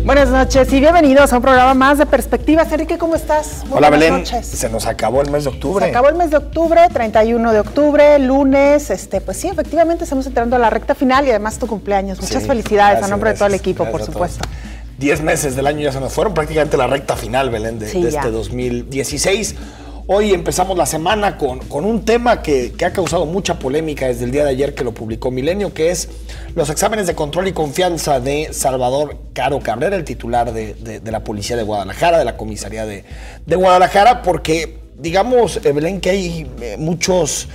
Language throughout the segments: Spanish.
Buenas noches y bienvenidos a un programa más de Perspectivas. Enrique, ¿cómo estás? Muy Hola, Belén. Noches. Se nos acabó el mes de octubre. Se acabó el mes de octubre, 31 de octubre, lunes. Pues sí, efectivamente estamos entrando a la recta final y además tu cumpleaños. Muchas felicidades a nombre de todo el equipo, por supuesto. 10 meses del año ya se nos fueron, prácticamente la recta final, Belén, de este 2016. Hoy empezamos la semana con un tema que ha causado mucha polémica desde el día de ayer que lo publicó Milenio, que es los exámenes de control y confianza de Salvador Caro Cabrera, el titular de la Policía de Guadalajara, de la Comisaría de Guadalajara, porque digamos, Belén, que hay muchos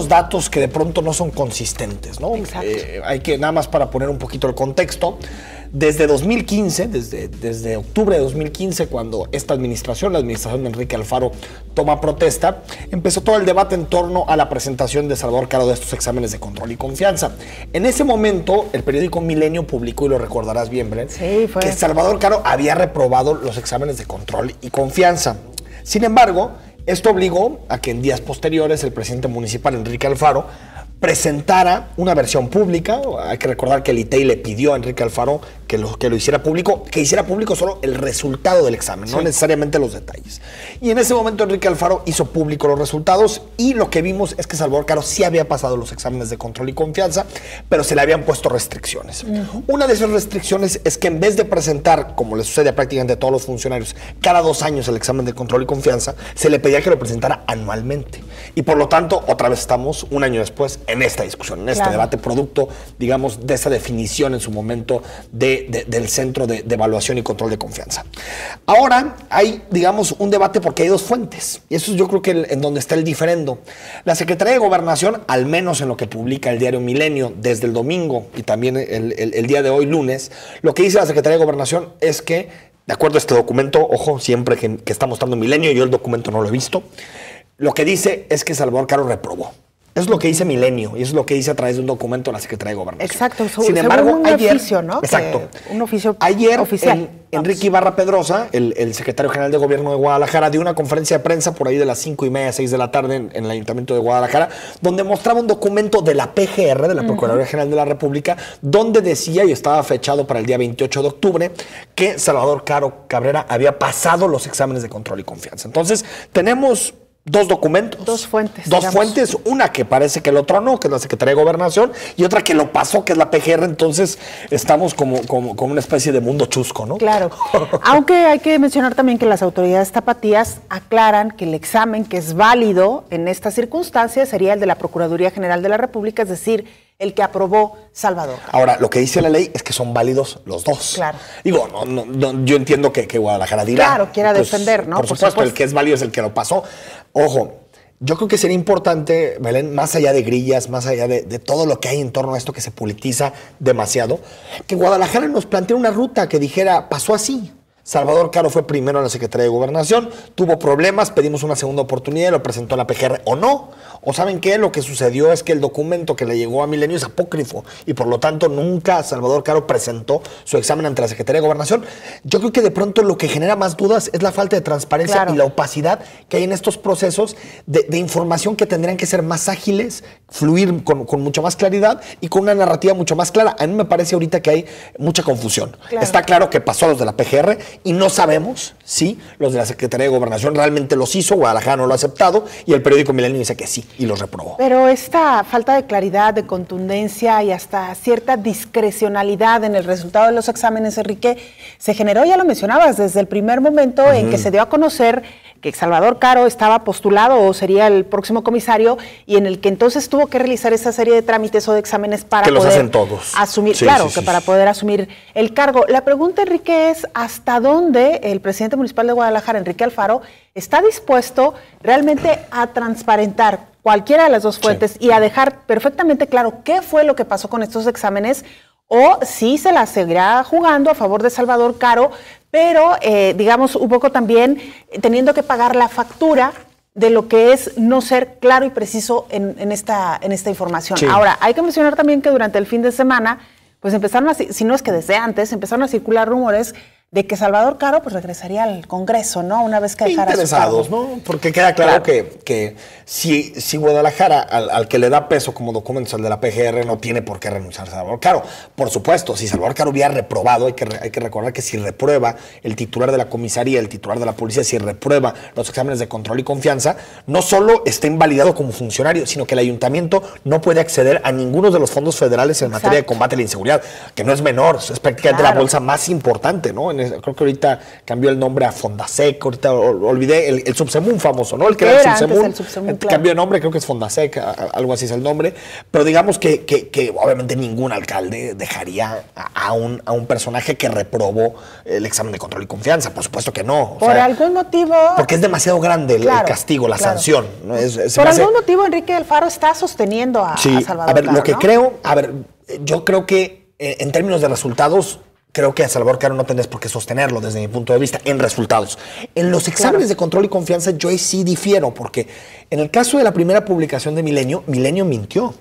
datos que de pronto no son consistentes, ¿no? Hay que, nada más para poner un poquito el contexto, desde 2015, desde octubre de 2015, cuando esta administración, la administración de Enrique Alfaro, toma protesta, empezó todo el debate en torno a la presentación de Salvador Caro de estos exámenes de control y confianza. En ese momento, el periódico Milenio publicó, y lo recordarás bien, Belén, que Salvador Caro había reprobado los exámenes de control y confianza. Sin embargo, esto obligó a que en días posteriores el presidente municipal, Enrique Alfaro, presentara una versión pública. Hay que recordar que el ITEI le pidió a Enrique Alfaro que lo hiciera público, que hiciera público solo el resultado del examen, no necesariamente los detalles. Y en ese momento Enrique Alfaro hizo público los resultados y lo que vimos es que Salvador Caro sí había pasado los exámenes de control y confianza, pero se le habían puesto restricciones. Una de esas restricciones es que en vez de presentar, como le sucede a prácticamente a todos los funcionarios, cada 2 años el examen de control y confianza, se le pedía que lo presentara anualmente. Y por lo tanto, otra vez estamos un año después en esta discusión, en este debate producto, digamos, de esa definición en su momento del Centro de Evaluación y Control de Confianza. Ahora hay, digamos, un debate porque hay 2 fuentes, y eso yo creo que en donde está el diferendo. La Secretaría de Gobernación, al menos en lo que publica el diario Milenio desde el domingo y también el día de hoy, lunes, lo que dice la Secretaría de Gobernación es que, de acuerdo a este documento, ojo, siempre que está mostrando Milenio, yo el documento no lo he visto, lo que dice es que Salvador Caro reprobó. Eso es lo que dice Milenio y eso es lo que dice a través de un documento de la Secretaría de Gobernación. Exacto. Sin embargo, un ayer, oficio, ¿no? Un oficio ayer, oficial. Enrique Ibarra Pedrosa, el secretario general de Gobierno de Guadalajara, dio una conferencia de prensa por ahí de las 5:30, 6 de la tarde en el Ayuntamiento de Guadalajara, donde mostraba un documento de la PGR, de la Procuraduría General de la República, donde decía, y estaba fechado para el día 28 de octubre, que Salvador Caro Cabrera había pasado los exámenes de control y confianza. Entonces, tenemos 2 documentos. 2 fuentes. 2 fuentes, una que parece que el otro no, que es la Secretaría de Gobernación, y otra que lo pasó, que es la PGR. Entonces estamos como una especie de mundo chusco, ¿no? Claro. Aunque hay que mencionar también que las autoridades tapatías aclaran que el examen que es válido en estas circunstancias sería el de la Procuraduría General de la República, es decir, el que aprobó Salvador. Ahora, lo que dice la ley es que son válidos los 2. Claro. Digo, yo entiendo que Guadalajara dirá. Claro, quiera defender, ¿no? Por supuesto, el que es válido es el que lo pasó. Ojo, yo creo que sería importante, Belén, más allá de grillas, más allá de todo lo que hay en torno a esto que se politiza demasiado, que Guadalajara nos plantea una ruta que dijera, pasó así. Salvador Caro fue primero en la Secretaría de Gobernación, tuvo problemas, pedimos una segunda oportunidad, lo presentó a la PGR o no. O ¿saben qué? Lo que sucedió es que el documento que le llegó a Milenio es apócrifo y por lo tanto nunca Salvador Caro presentó su examen ante la Secretaría de Gobernación. Yo creo que de pronto lo que genera más dudas es la falta de transparencia y la opacidad que hay en estos procesos de información que tendrían que ser más ágiles, fluir con mucha más claridad y con una narrativa mucho más clara. A mí me parece ahorita que hay mucha confusión. Está claro que pasó a los de la PGR y no sabemos si los de la Secretaría de Gobernación realmente los hizo, Guadalajara no lo ha aceptado y el periódico Milenio dice que sí y los reprobó. Pero esta falta de claridad, de contundencia y hasta cierta discrecionalidad en el resultado de los exámenes, Enrique, se generó, ya lo mencionabas, desde el primer momento en que se dio a conocer que Salvador Caro estaba postulado o sería el próximo comisario y en el que entonces tuvo que realizar esa serie de trámites o de exámenes para poder hacen todos. Asumir, para poder asumir el cargo. La pregunta, Enrique, es ¿hasta dónde el presidente municipal de Guadalajara, Enrique Alfaro, está dispuesto realmente a transparentar cualquiera de las 2 fuentes y a dejar perfectamente claro qué fue lo que pasó con estos exámenes? O si se la seguirá jugando a favor de Salvador Caro, pero digamos un poco también teniendo que pagar la factura de lo que es no ser claro y preciso en esta información. Ahora, hay que mencionar también que durante el fin de semana, pues empezaron a, si no es que desde antes, empezaron a circular rumores de que Salvador Caro pues regresaría al Congreso, ¿no? Una vez que dejara interesados, ¿no? Porque queda claro que si Guadalajara, al que le da peso como documentos al de la PGR, no tiene por qué renunciar a Salvador Caro. Por supuesto, si Salvador Caro hubiera reprobado, hay que recordar que si reprueba el titular de la comisaría, el titular de la policía, si reprueba los exámenes de control y confianza, no solo está invalidado como funcionario, sino que el ayuntamiento no puede acceder a ninguno de los fondos federales en materia de combate a la inseguridad, que no es menor, es prácticamente la bolsa más importante, ¿no? Creo que ahorita cambió el nombre a Fondasec, ahorita olvidé el Subsemun famoso, ¿no? El que era el Subsemun, cambió de nombre, creo que es Fondasec, algo así es el nombre, pero digamos que obviamente ningún alcalde dejaría a un personaje que reprobó el examen de control y confianza, por supuesto que no. Por algún motivo... Porque es demasiado grande el castigo, la sanción. ¿No? Por algún motivo Enrique Alfaro está sosteniendo a Salvador a ver, Caro, lo que ¿no? creo, yo creo que en términos de resultados, creo que a Salvador Caro no tenés por qué sostenerlo desde mi punto de vista en resultados. En los exámenes de control y confianza yo ahí sí difiero, porque en el caso de la primera publicación de Milenio, Milenio mintió.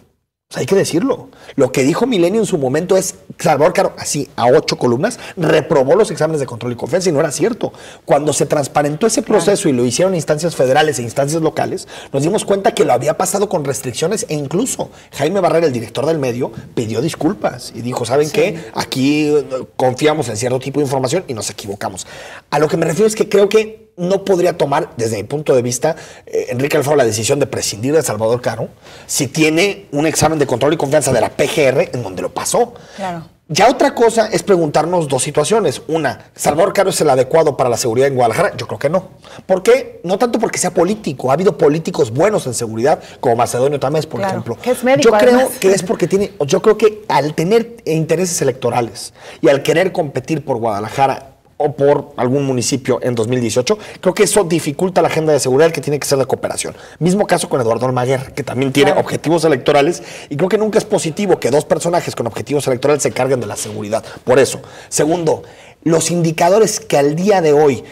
O sea, hay que decirlo. Lo que dijo Milenio en su momento es Salvador Caro, así, a 8 columnas, reprobó los exámenes de control y confianza y no era cierto. Cuando se transparentó ese proceso y lo hicieron instancias federales e instancias locales, nos dimos cuenta que lo había pasado con restricciones e incluso Jaime Barrera, el director del medio, pidió disculpas y dijo, ¿saben qué? Aquí confiamos en cierto tipo de información y nos equivocamos. A lo que me refiero es que creo que no podría tomar, desde mi punto de vista, Enrique Alfaro la decisión de prescindir de Salvador Caro si tiene un examen de control y confianza de la PGR en donde lo pasó. Claro. Ya otra cosa es preguntarnos dos situaciones. Una, ¿Salvador Caro es el adecuado para la seguridad en Guadalajara? Yo creo que no. ¿Por qué? No tanto porque sea político. Ha habido políticos buenos en seguridad, como Macedonio Tamés, por ejemplo. Que es médico, yo creo además. que es porque yo creo que al tener intereses electorales y al querer competir por Guadalajara o por algún municipio en 2018, creo que eso dificulta la agenda de seguridad que tiene que ser de cooperación. Mismo caso con Eduardo Almaguer, que también tiene objetivos electorales, y creo que nunca es positivo que dos personajes con objetivos electorales se carguen de la seguridad. Por eso. Segundo, los indicadores que al día de hoy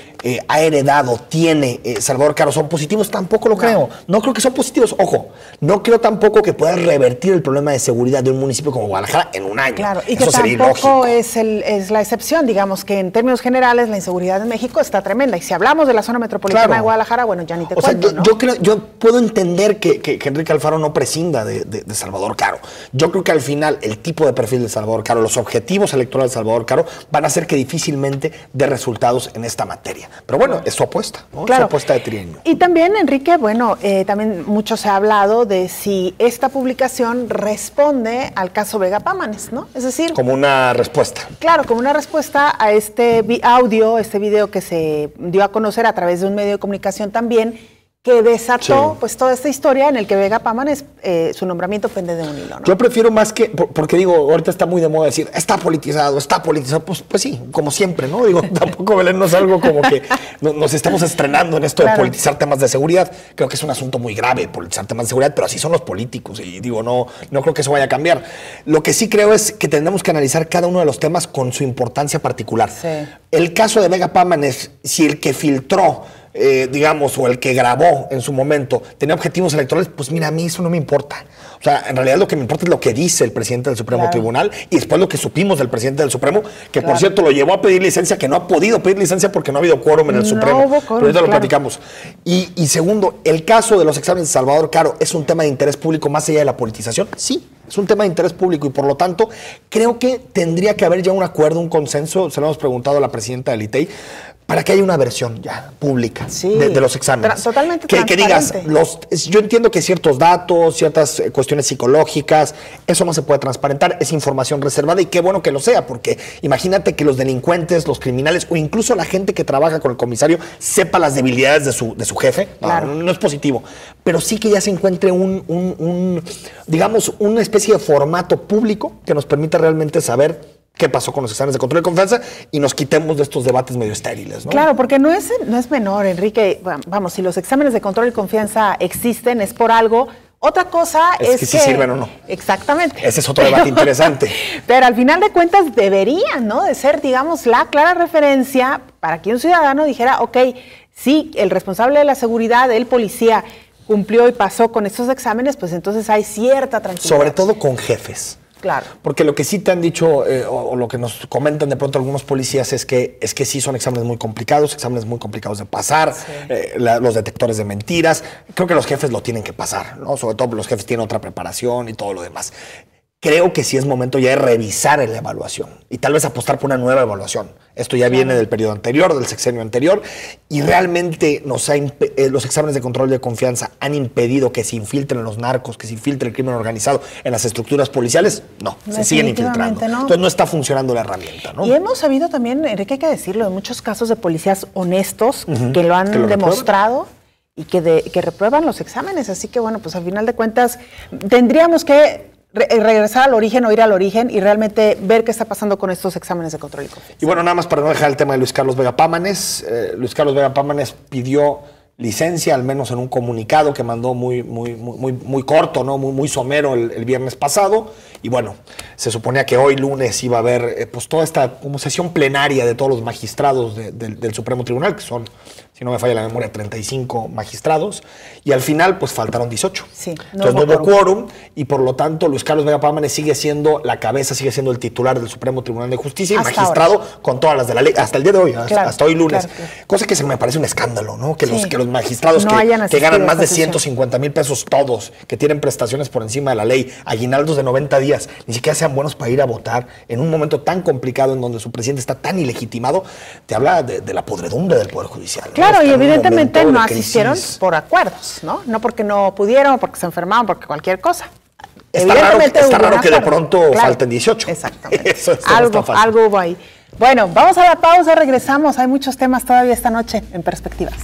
ha heredado, tiene Salvador Caro, ¿son positivos? Tampoco lo creo. No creo que son positivos. Ojo, no creo tampoco que pueda revertir el problema de seguridad de un municipio como Guadalajara en un año. Claro, y eso que sería tampoco ilógico. es la excepción. Digamos que en términos generales la inseguridad en México está tremenda. Y si hablamos de la zona metropolitana de Guadalajara, bueno, ya ni te cuento, ¿no? Yo puedo entender que Enrique Alfaro no prescinda de Salvador Caro. Yo creo que al final el tipo de perfil de Salvador Caro, los objetivos electorales de Salvador Caro van a hacer que difícilmente dé resultados en esta materia. Pero bueno, es su apuesta, ¿no? Claro. Es su apuesta de trienio. Y también, Enrique, bueno, también mucho se ha hablado de si esta publicación responde al caso Vega Pámanes, ¿no? Es decir... Como una respuesta. Claro, como una respuesta a este audio, este video que se dio a conocer a través de un medio de comunicación también, que desató pues toda esta historia en el que Vega Pámanes, su nombramiento pende de un hilo, ¿no? Yo prefiero más que, porque digo, ahorita está muy de moda decir, está politizado, pues sí, como siempre, ¿no? Digo, tampoco Belén no es algo como que nos estamos estrenando en esto de politizar temas de seguridad. Creo que es un asunto muy grave politizar temas de seguridad, pero así son los políticos y digo, no creo que eso vaya a cambiar. Lo que sí creo es que tendremos que analizar cada uno de los temas con su importancia particular. Sí. El caso de Vega Pámanes, si el que filtró digamos, o el que grabó en su momento tenía objetivos electorales, pues mira, a mí eso no me importa. O sea, en realidad lo que me importa es lo que dice el presidente del Supremo Tribunal y después lo que supimos del presidente del Supremo, que por cierto lo llevó a pedir licencia, que no ha podido pedir licencia porque no ha habido quórum en el Supremo. Hubo quórum, pero ahorita lo platicamos. Y segundo, el caso de los exámenes de Salvador Caro es un tema de interés público más allá de la politización. Sí, es un tema de interés público y por lo tanto creo que tendría que haber ya un acuerdo, un consenso, se lo hemos preguntado a la presidenta del ITEI, para que haya una versión ya pública de los exámenes. Totalmente que digas, yo entiendo que ciertos datos, ciertas cuestiones psicológicas, eso no se puede transparentar, es información reservada y qué bueno que lo sea, porque imagínate que los delincuentes, los criminales o incluso la gente que trabaja con el comisario sepa las debilidades de su jefe. No es positivo, pero sí que ya se encuentre digamos, una especie de formato público que nos permita realmente saber qué pasó con los exámenes de control y confianza y nos quitemos de estos debates medio estériles, ¿no? Claro, porque no es menor, Enrique. Vamos, si los exámenes de control y confianza existen, es por algo. Otra cosa es que si sirven o no. Exactamente. Ese es otro debate interesante. Pero al final de cuentas deberían, ¿no?, de ser, digamos, la clara referencia para que un ciudadano dijera, ok, sí, el responsable de la seguridad, el policía, cumplió y pasó con estos exámenes, pues entonces hay cierta tranquilidad. Sobre todo con jefes. Claro. Porque lo que sí te han dicho o lo que nos comentan de pronto algunos policías es que sí son exámenes muy complicados de pasar, sí. Los detectores de mentiras. Creo que los jefes lo tienen que pasar, ¿no? Sobre todo los jefes tienen otra preparación y todo lo demás. Creo que sí es momento ya de revisar la evaluación y tal vez apostar por una nueva evaluación. Esto ya viene del periodo anterior, del sexenio anterior, y realmente los exámenes de control de confianza han impedido que se infiltren los narcos, que se infiltre el crimen organizado en las estructuras policiales. No, se siguen infiltrando. No. Entonces no está funcionando la herramienta, ¿no? Y hemos sabido también, Enrique, hay que decirlo, de muchos casos de policías honestos que lo han demostrado y que reprueban los exámenes. Así que, bueno, pues al final de cuentas tendríamos que regresar al origen o ir al origen y realmente ver qué está pasando con estos exámenes de control y confianza. Y bueno, nada más para no dejar el tema de Luis Carlos Vega Pámanes. Luis Carlos Vega Pámanes pidió licencia, al menos en un comunicado que mandó muy corto, ¿no? Muy somero el viernes pasado. Y bueno, se suponía que hoy lunes iba a haber pues toda esta como sesión plenaria de todos los magistrados del Supremo Tribunal, que son, si no me falla la memoria, 35 magistrados, y al final pues faltaron 18. Sí, entonces no hubo quórum, y por lo tanto Luis Carlos Vega Pámanes sigue siendo la cabeza, sigue siendo el titular del Supremo Tribunal de Justicia y magistrado con todas las de la ley, hasta el día de hoy, hasta hoy lunes. Claro. Cosa que se me parece un escándalo, ¿no? Que los magistrados que ganan más de 150,000 pesos todos, que tienen prestaciones por encima de la ley, aguinaldos de 90 días, ni siquiera sean buenos para ir a votar en un momento tan complicado en donde su presidente está tan ilegitimado, te habla de la podredumbre del Poder Judicial, ¿no? Claro, y evidentemente no asistieron por acuerdos, ¿no? No porque no pudieron, porque se enfermaron, porque cualquier cosa. Está raro que de pronto falten 18. Exactamente. Algo hubo ahí. Bueno, vamos a la pausa, regresamos. Hay muchos temas todavía esta noche en Perspectivas.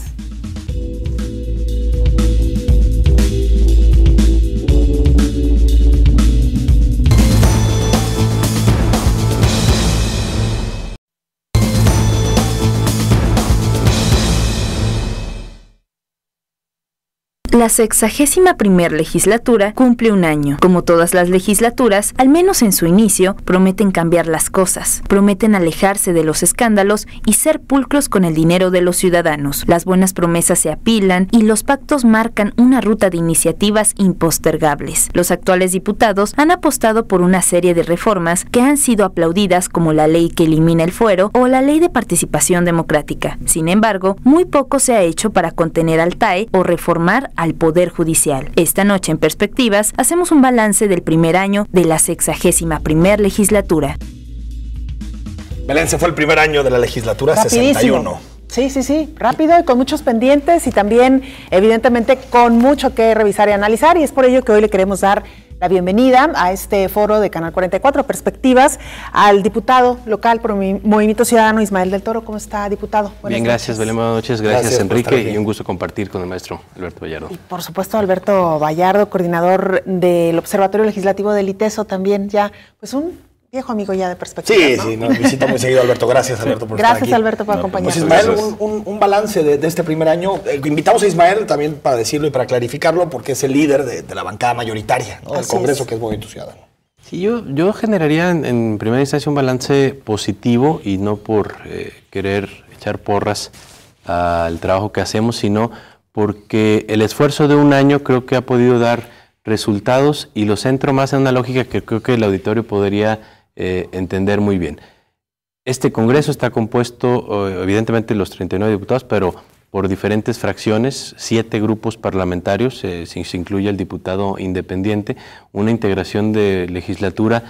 La 61ª legislatura cumple un año. Como todas las legislaturas, al menos en su inicio, prometen cambiar las cosas, prometen alejarse de los escándalos y ser pulcros con el dinero de los ciudadanos. Las buenas promesas se apilan y los pactos marcan una ruta de iniciativas impostergables. Los actuales diputados han apostado por una serie de reformas que han sido aplaudidas, como la ley que elimina el fuero o la ley de participación democrática. Sin embargo, muy poco se ha hecho para contener al TAE o reformar al Poder Judicial. Esta noche en Perspectivas hacemos un balance del primer año de la 61ª legislatura. Belén, se fue el primer año de la legislatura. Rapidísimo. 61. Sí, rápido y con muchos pendientes y también evidentemente con mucho que revisar y analizar, y es por ello que hoy le queremos dar la bienvenida a este foro de Canal 44 Perspectivas al diputado local por Movimiento Ciudadano, Ismael del Toro. ¿Cómo está, diputado? Bien, gracias, Belén, buenas noches. Gracias Enrique, y un gusto compartir con el maestro Alberto Vallardo. Y por supuesto Alberto Vallardo, coordinador del Observatorio Legislativo del ITESO, también ya pues un viejo amigo ya de Perspectivas. Sí, nos visita muy seguido Alberto. Gracias, Alberto, por estar aquí. Gracias, Alberto, por acompañarnos. Pues Ismael, un balance de este primer año. Invitamos a Ismael también para decirlo y para clarificarlo, porque es el líder de la bancada mayoritaria, ¿no? del Congreso, que es Movimiento Ciudadano. Sí, yo generaría en primera instancia un balance positivo y no por querer echar porras al trabajo que hacemos, sino porque el esfuerzo de un año creo que ha podido dar resultados y lo centro más en una lógica que creo que el auditorio podría entender muy bien. Este Congreso está compuesto, evidentemente, los 39 diputados, pero por diferentes fracciones, 7 grupos parlamentarios, se incluye el diputado independiente, una integración de legislatura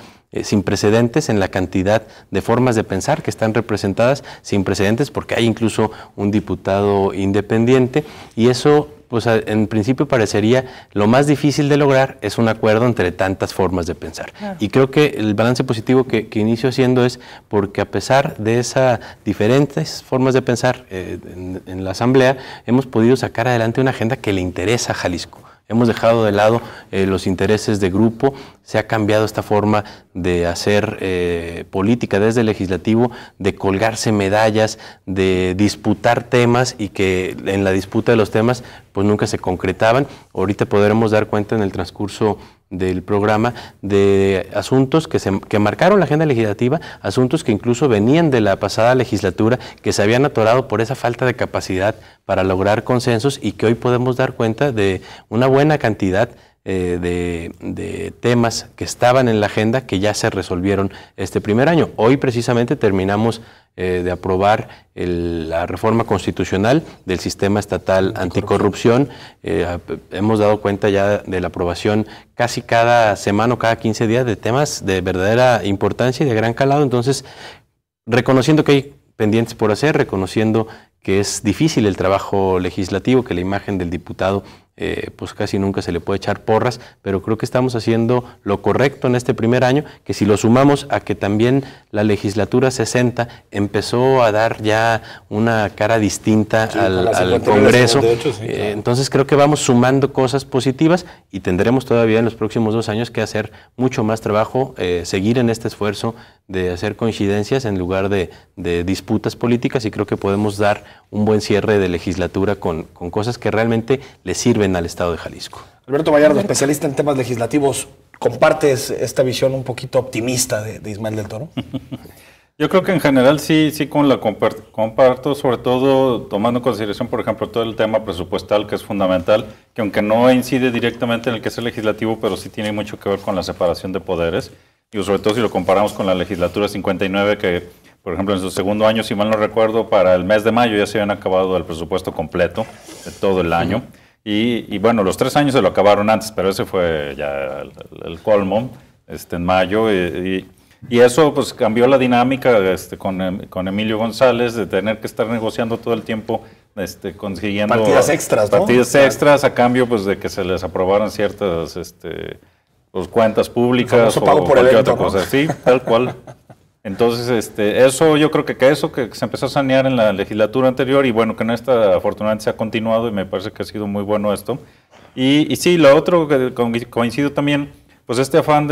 sin precedentes en la cantidad de formas de pensar que están representadas, sin precedentes porque hay incluso un diputado independiente, y eso pues en principio parecería lo más difícil de lograr es un acuerdo entre tantas formas de pensar. Claro. Y creo que el balance positivo que inicio haciendo es porque a pesar de esas diferentes formas de pensar en la Asamblea, hemos podido sacar adelante una agenda que le interesa a Jalisco. Hemos dejado de lado los intereses de grupo, se ha cambiado esta forma de hacer política desde el legislativo, de colgarse medallas, de disputar temas y que en la disputa de los temas pues nunca se concretaban. Ahorita podremos dar cuenta en el transcurso del programa de asuntos que marcaron la agenda legislativa, asuntos que incluso venían de la pasada legislatura, que se habían atorado por esa falta de capacidad para lograr consensos y que hoy podemos dar cuenta de una buena cantidad de temas que estaban en la agenda que ya se resolvieron este primer año. Hoy precisamente terminamos de aprobar la reforma constitucional del sistema estatal anticorrupción. Hemos dado cuenta ya de la aprobación casi cada semana o cada 15 días de temas de verdadera importancia y de gran calado. Entonces, reconociendo que hay pendientes por hacer, reconociendo que es difícil el trabajo legislativo, que la imagen del diputado pues casi nunca se le puede echar porras, pero creo que estamos haciendo lo correcto en este primer año, que si lo sumamos a que también la legislatura 60 empezó a dar ya una cara distinta al Congreso, entonces creo que vamos sumando cosas positivas y tendremos todavía en los próximos 2 años que hacer mucho más trabajo, seguir en este esfuerzo de hacer coincidencias en lugar de disputas políticas, y creo que podemos dar un buen cierre de legislatura con cosas que realmente le sirven al Estado de Jalisco. Alberto Vallardo, especialista en temas legislativos, ¿compartes esta visión un poquito optimista de Ismael del Toro? Yo creo que en general sí comparto, sobre todo tomando en consideración, por ejemplo, todo el tema presupuestal, que es fundamental, que aunque no incide directamente en el quehacer legislativo, pero sí tiene mucho que ver con la separación de poderes, y sobre todo si lo comparamos con la legislatura 59, que, por ejemplo, en su segundo año, si mal no recuerdo, para el mes de mayo ya se habían acabado el presupuesto completo de todo el año. Y bueno, los 3 años se lo acabaron antes, pero ese fue ya el colmo en mayo. Y eso pues cambió la dinámica con Emilio González, de tener que estar negociando todo el tiempo, consiguiendo partidas extras, ¿no? Partidas extras a cambio pues de que se les aprobaran ciertas pues, cuentas públicas o cualquier otra cosa. Sí, tal cual. Entonces, eso yo creo que eso que se empezó a sanear en la legislatura anterior, y bueno, que en esta afortunadamente se ha continuado, y me parece que ha sido muy bueno esto. Y sí, lo otro que coincido también, pues este afán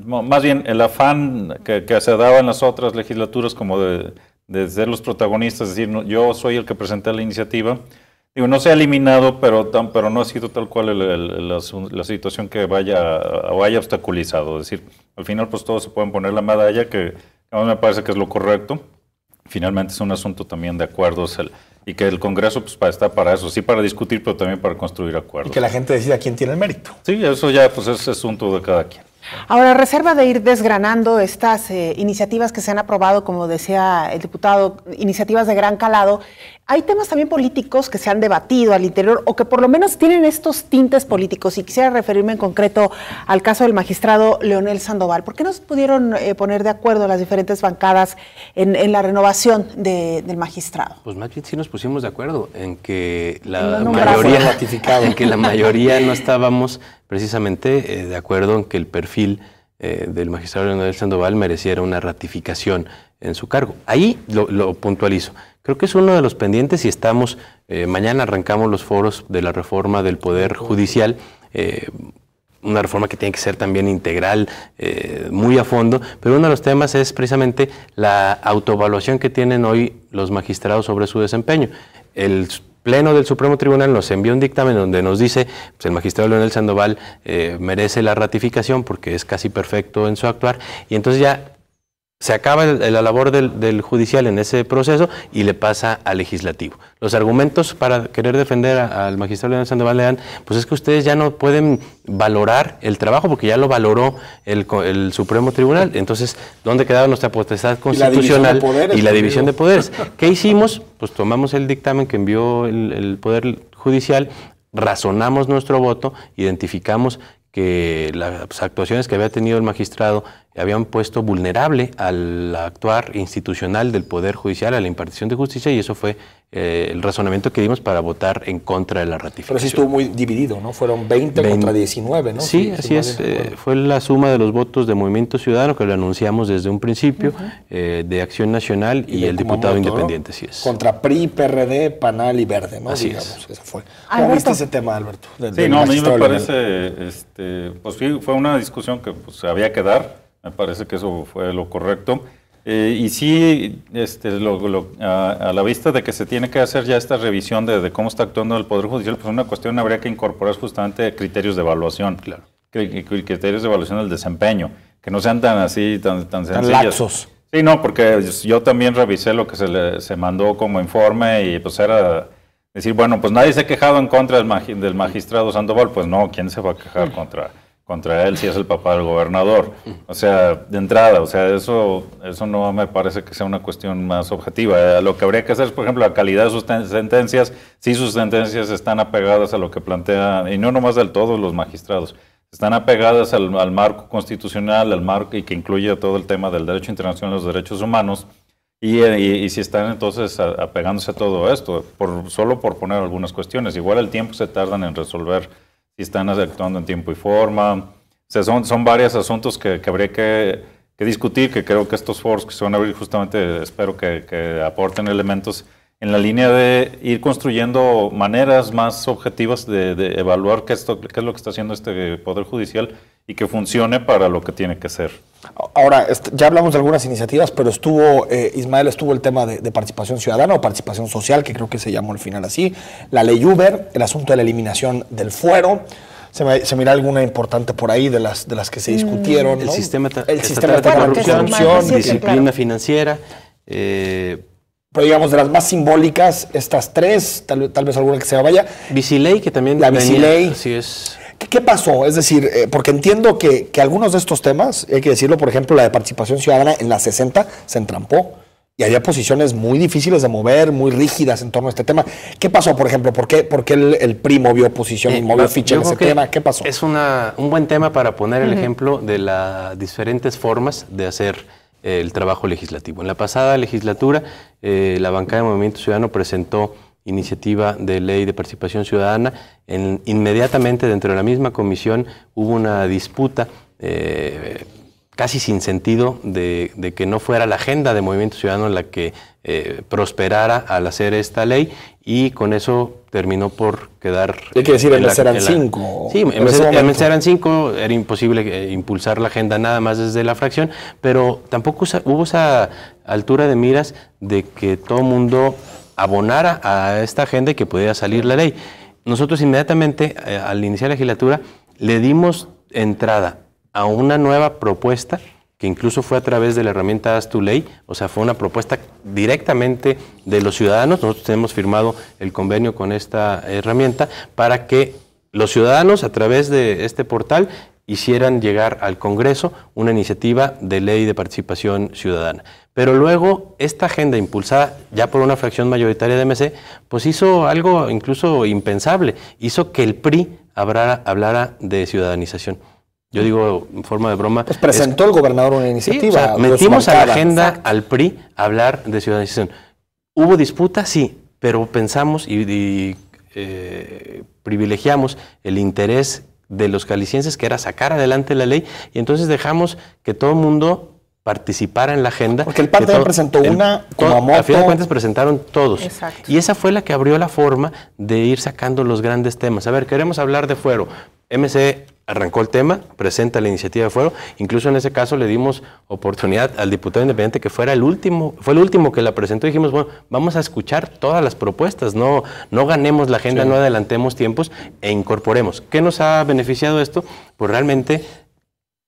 más bien el afán que se daba en las otras legislaturas como de ser los protagonistas, es decir, no, yo soy el que presenté la iniciativa. Digo, no se ha eliminado, pero no ha sido tal cual la situación que vaya obstaculizado. Es decir, al final pues todos se pueden poner la medalla, que a mí me parece que es lo correcto. Finalmente es un asunto también de acuerdos y que el Congreso pues está para eso, sí para discutir, pero también para construir acuerdos. Y que la gente decida quién tiene el mérito. Sí, eso ya pues es asunto de cada quien. Ahora, reserva de ir desgranando estas iniciativas que se han aprobado, como decía el diputado, iniciativas de gran calado, hay temas también políticos que se han debatido al interior o que por lo menos tienen estos tintes políticos, y quisiera referirme en concreto al caso del magistrado Leonel Sandoval. ¿Por qué no se pudieron poner de acuerdo las diferentes bancadas en la renovación del magistrado? Pues más bien sí nos pusimos de acuerdo en que la mayoría no estábamos precisamente de acuerdo en que el perfil del magistrado Leonel Sandoval mereciera una ratificación en su cargo. Ahí lo puntualizo. Creo que es uno de los pendientes y estamos, mañana arrancamos los foros de la reforma del Poder Judicial, una reforma que tiene que ser también integral, muy a fondo, pero uno de los temas es precisamente la autoevaluación que tienen hoy los magistrados sobre su desempeño. El Pleno del Supremo Tribunal nos envió un dictamen donde nos dice pues el magistrado Leonel Sandoval merece la ratificación porque es casi perfecto en su actuar, y entonces ya se acaba la labor del judicial en ese proceso y le pasa al legislativo. Los argumentos para querer defender al magistrado Leonel Sandoval le dan, pues es que ustedes ya no pueden valorar el trabajo porque ya lo valoró el Supremo Tribunal. Entonces, ¿dónde quedaba nuestra potestad constitucional y la división de poderes? ¿Qué hicimos? Pues tomamos el dictamen que envió el Poder Judicial, razonamos nuestro voto, identificamos que las actuaciones que había tenido el magistrado habían puesto vulnerable al actuar institucional del Poder Judicial, a la impartición de justicia, y eso fue el razonamiento que dimos para votar en contra de la ratificación. Pero sí estuvo muy dividido, ¿no? Fueron 20 contra 19, ¿no? Sí, así es. Fue la suma de los votos de Movimiento Ciudadano, que lo anunciamos desde un principio, de Acción Nacional y el diputado independiente, ¿no? Sí es. Contra PRI, PRD, PANAL y Verde, ¿no? Así digamos, es. Eso fue. ¿Cómo viste ese tema, Alberto? Sí, no, a mí me parece, pues fue una discusión que pues, había que dar. Me parece que eso fue lo correcto. Y sí, a la vista de que se tiene que hacer ya esta revisión de cómo está actuando el Poder Judicial, pues una cuestión habría que incorporar justamente criterios de evaluación. Claro. Criterios de evaluación del desempeño, que no sean tan sencillos. Tan laxos. Sí, no, porque yo también revisé lo que se mandó como informe y pues era decir, bueno, pues nadie se ha quejado en contra del magistrado Sandoval. Pues no, ¿quién se va a quejar contra él si es el papá del gobernador? O sea, de entrada, o sea, eso no me parece que sea una cuestión más objetiva. Lo que habría que hacer es, por ejemplo, la calidad de sus sentencias, si sus sentencias están apegadas a lo que plantea, y no nomás del todo los magistrados, están apegadas al marco constitucional, al marco y que incluye todo el tema del derecho internacional y los derechos humanos, y si están entonces apegándose a todo esto, solo por poner algunas cuestiones. Igual el tiempo se tardan en resolver si están actuando en tiempo y forma. O sea, son varios asuntos que habría que discutir, que creo que estos foros que se van a abrir justamente espero que aporten elementos en la línea de ir construyendo maneras más objetivas de evaluar qué es lo que está haciendo este Poder Judicial y que funcione para lo que tiene que ser. Ahora, ya hablamos de algunas iniciativas, pero Ismael, estuvo el tema de participación ciudadana o participación social, que creo que se llamó al final así, la ley Uber, el asunto de la eliminación del fuero. Se mira alguna importante por ahí de las que se discutieron, ¿no? El sistema de corrupción, disciplina financiera. Pero digamos, de las más simbólicas, estas tres, tal vez alguna que se vaya. Viciley, que también... La Viciley. Así es. ¿Qué pasó? Es decir, porque entiendo que algunos de estos temas, hay que decirlo, por ejemplo, la de participación ciudadana en la 60 se entrampó y había posiciones muy difíciles de mover, muy rígidas en torno a este tema. ¿Qué pasó, por ejemplo? ¿Por qué el PRI movió posición, movió ficha en ese tema? ¿Qué pasó? Es un buen tema para poner el ejemplo de las diferentes formas de hacer el trabajo legislativo. En la pasada legislatura, la bancada de Movimiento Ciudadano presentó iniciativa de ley de participación ciudadana. Inmediatamente dentro de la misma comisión hubo una disputa casi sin sentido de que no fuera la agenda de Movimiento Ciudadano la que prosperara al hacer esta ley, y con eso terminó por quedar... Hay que decir, en vez eran 5. Sí, en vez eran 5, era imposible impulsar la agenda nada más desde la fracción, pero tampoco hubo esa altura de miras de que todo el mundo abonara a esta agenda y que pudiera salir la ley. Nosotros inmediatamente, al iniciar la legislatura, le dimos entrada a una nueva propuesta que incluso fue a través de la herramienta Haz tu Ley, o sea, fue una propuesta directamente de los ciudadanos. Nosotros hemos firmado el convenio con esta herramienta para que los ciudadanos, a través de este portal, hicieran llegar al Congreso una iniciativa de ley de participación ciudadana. Pero luego, esta agenda impulsada ya por una fracción mayoritaria de MC, pues hizo algo incluso impensable, hizo que el PRI hablara de ciudadanización. Yo digo en forma de broma. Pues presentó el gobernador una iniciativa. Sí, o sea, metimos a la agenda al PRI a hablar de ciudadanización. ¿Hubo disputa? Sí, pero pensamos y privilegiamos el interés de los calicienses, que era sacar adelante la ley, y entonces dejamos que todo el mundo participara en la agenda. Porque el PAN también presentó una, a fin de cuentas presentaron todos. Exacto. Y esa fue la que abrió la forma de ir sacando los grandes temas. A ver, queremos hablar de fuero. MC arrancó el tema, presenta la iniciativa de fuero. Incluso en ese caso le dimos oportunidad al diputado independiente que fue el último que la presentó, y dijimos, bueno, vamos a escuchar todas las propuestas, no ganemos la agenda, no adelantemos tiempos e incorporemos. ¿Qué nos ha beneficiado esto? Pues realmente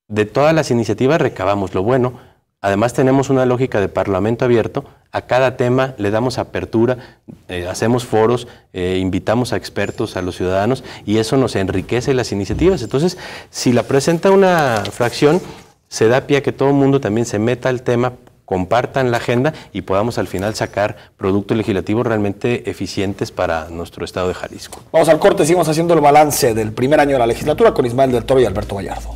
de todas las iniciativas recabamos lo bueno. Además tenemos una lógica de parlamento abierto, a cada tema le damos apertura, hacemos foros, invitamos a expertos, a los ciudadanos, y eso nos enriquece las iniciativas. Entonces, si la presenta una fracción, se da pie a que todo el mundo también se meta al tema, compartan la agenda y podamos al final sacar productos legislativos realmente eficientes para nuestro estado de Jalisco. Vamos al corte, seguimos haciendo el balance del primer año de la legislatura con Ismael del Toro y Alberto Gallardo.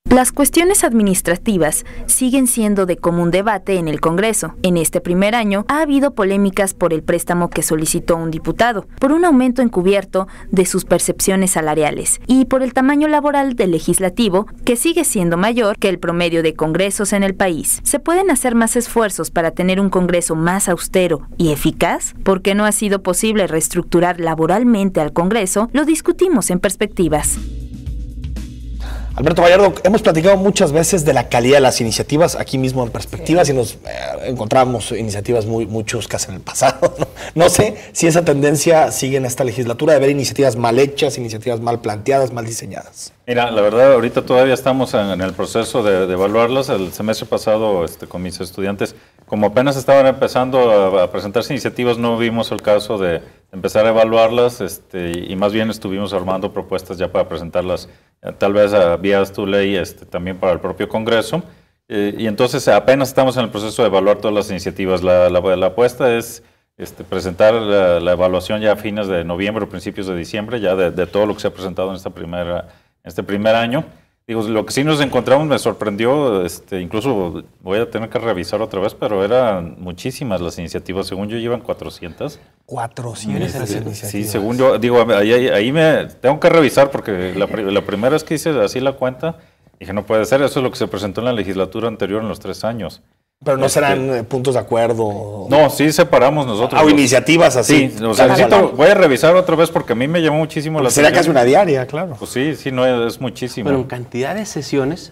Las cuestiones administrativas siguen siendo de común debate en el Congreso. En este primer año ha habido polémicas por el préstamo que solicitó un diputado, por un aumento encubierto de sus percepciones salariales y por el tamaño laboral del legislativo, que sigue siendo mayor que el promedio de congresos en el país. ¿Se pueden hacer más esfuerzos para tener un Congreso más austero y eficaz? ¿Por qué no ha sido posible reestructurar laboralmente al Congreso? Lo discutimos en Perspectivas. Alberto Gallardo, hemos platicado muchas veces de la calidad de las iniciativas, aquí mismo en Perspectivas, y nos encontramos iniciativas muy chuscas en el pasado. No sé si esa tendencia sigue en esta legislatura de ver iniciativas mal hechas, iniciativas mal planteadas, mal diseñadas. Mira, la verdad, ahorita todavía estamos en el proceso de evaluarlas. El semestre pasado, con mis estudiantes, como apenas estaban empezando a presentarse iniciativas, no vimos el caso de empezar a evaluarlas, y más bien estuvimos armando propuestas ya para presentarlas, tal vez vía tu ley, también para el propio Congreso. Y entonces apenas estamos en el proceso de evaluar todas las iniciativas. La apuesta es presentar la evaluación ya a fines de noviembre o principios de diciembre, ya de todo lo que se ha presentado en este primer año. Digo, lo que sí nos encontramos me sorprendió, incluso voy a tener que revisar otra vez, pero eran muchísimas las iniciativas. Según yo, llevan 400. 400 iniciativas. Sí, según yo, digo, ahí me tengo que revisar porque la primera vez que hice así la cuenta, dije, no puede ser, eso es lo que se presentó en la legislatura anterior en los 3 años. Pero no serán puntos de acuerdo. No, sí separamos nosotros. O iniciativas así. Sí, o sea, voy a revisar otra vez porque a mí me llamó muchísimo la atención. Sería casi una diaria, claro. Pues sí, no es muchísimo. Bueno, en cantidad de sesiones,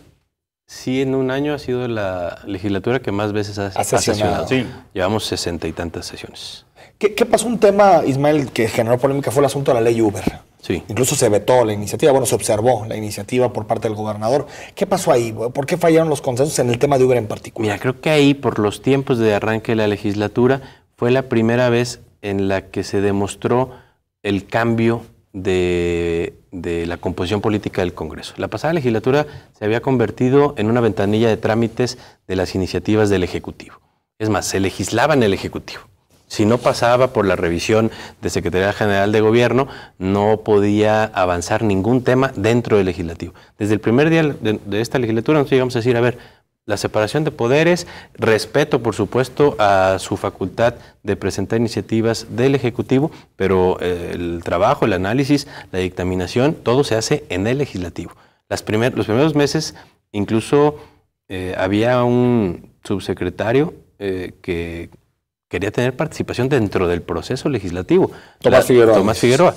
sí, en un año ha sido la legislatura que más veces ha sesionado. Sí. Llevamos 60 y tantas sesiones. ¿Qué pasó? Un tema, Ismael, que generó polémica fue el asunto de la ley Uber. Sí. Incluso se vetó la iniciativa, se observó la iniciativa por parte del gobernador. ¿Qué pasó ahí? ¿Por qué fallaron los consensos en el tema de Uber en particular? Mira, creo que ahí, por los tiempos de arranque de la legislatura, fue la primera vez en la que se demostró el cambio de la composición política del Congreso. La pasada legislatura se había convertido en una ventanilla de trámites de las iniciativas del Ejecutivo. Es más, se legislaba en el Ejecutivo. Si no pasaba por la revisión de Secretaría General de Gobierno, no podía avanzar ningún tema dentro del legislativo. Desde el primer día de esta legislatura nosotros llegamos a decir, a ver, la separación de poderes, respeto por supuesto a su facultad de presentar iniciativas del Ejecutivo, pero el trabajo, el análisis, la dictaminación, todo se hace en el legislativo. Los primeros meses incluso había un subsecretario que quería tener participación dentro del proceso legislativo. Tomás Figueroa.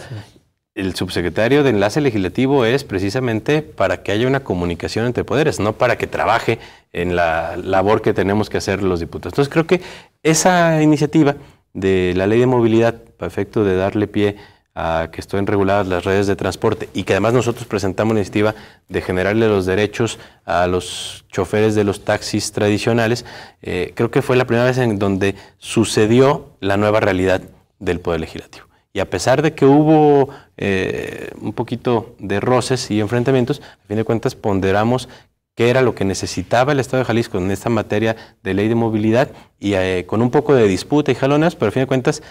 El subsecretario de Enlace Legislativo es precisamente para que haya una comunicación entre poderes, no para que trabaje en la labor que tenemos que hacer los diputados. Entonces creo que esa iniciativa de la Ley de Movilidad, para efecto de darle pie a que estén reguladas las redes de transporte y que además nosotros presentamos una iniciativa de generarle los derechos a los choferes de los taxis tradicionales, creo que fue la primera vez en donde sucedió la nueva realidad del Poder Legislativo. Y a pesar de que hubo un poquito de roces y enfrentamientos, a fin de cuentas ponderamos qué era lo que necesitaba el Estado de Jalisco en esta materia de ley de movilidad y con un poco de disputa y jalonas, pero a fin de cuentas